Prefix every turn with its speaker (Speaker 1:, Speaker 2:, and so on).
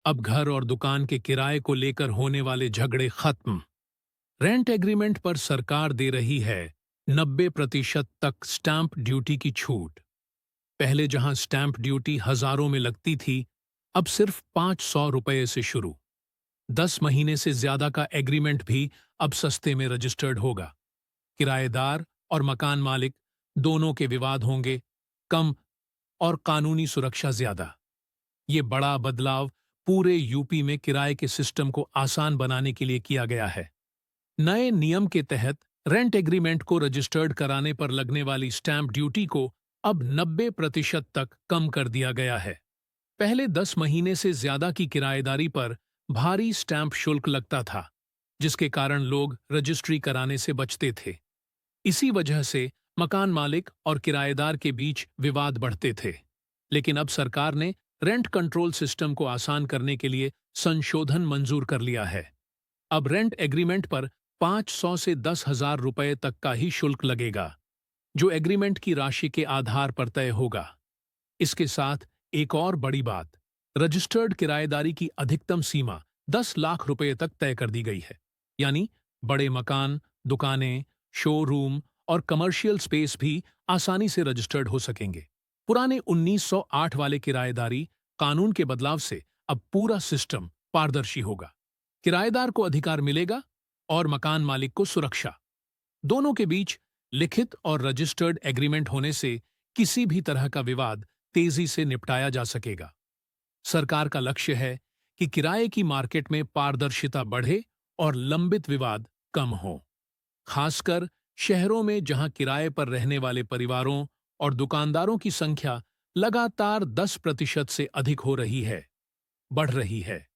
Speaker 1: अब घर और दुकान के किराए को लेकर होने वाले झगड़े खत्म। रेंट एग्रीमेंट पर सरकार दे रही है 90% तक स्टैंप ड्यूटी की छूट। पहले जहां स्टैंप ड्यूटी हजारों में लगती थी, अब सिर्फ 500 रुपये से शुरू। 10 महीने से ज्यादा का एग्रीमेंट भी अब सस्ते में रजिस्टर्ड होगा। किराएदार और मकान मालिक दोनों के विवाद होंगे कम और कानूनी सुरक्षा ज्यादा। ये बड़ा बदलाव पूरे यूपी में किराए के सिस्टम को आसान बनाने के लिए किया गया है। नए नियम के तहत रेंट एग्रीमेंट को रजिस्टर्ड कराने पर लगने वाली स्टैंप ड्यूटी को अब 90% तक कम कर दिया गया है। पहले 10 महीने से ज्यादा की किराएदारी पर भारी स्टैंप शुल्क लगता था, जिसके कारण लोग रजिस्ट्री कराने से बचते थे। इसी वजह से मकान मालिक और किराएदार के बीच विवाद बढ़ते थे। लेकिन अब सरकार ने रेंट कंट्रोल सिस्टम को आसान करने के लिए संशोधन मंजूर कर लिया है। अब रेंट एग्रीमेंट पर 500 से 10,000 रुपये तक का ही शुल्क लगेगा, जो एग्रीमेंट की राशि के आधार पर तय होगा। इसके साथ एक और बड़ी बात, रजिस्टर्ड किराएदारी की अधिकतम सीमा 10 लाख रुपए तक तय कर दी गई है। यानी बड़े मकान, दुकानें, शोरूम और कमर्शियल स्पेस भी आसानी से रजिस्टर्ड हो सकेंगे। पुराने 1908 वाले किराएदारी कानून के बदलाव से अब पूरा सिस्टम पारदर्शी होगा। किराएदार को अधिकार मिलेगा और मकान मालिक को सुरक्षा। दोनों के बीच लिखित और रजिस्टर्ड एग्रीमेंट होने से किसी भी तरह का विवाद तेजी से निपटाया जा सकेगा। सरकार का लक्ष्य है कि किराए की मार्केट में पारदर्शिता बढ़े और लंबित विवाद कम हो। खासकर शहरों में जहां किराए पर रहने वाले परिवारों और दुकानदारों की संख्या लगातार 10% से अधिक बढ़ रही है।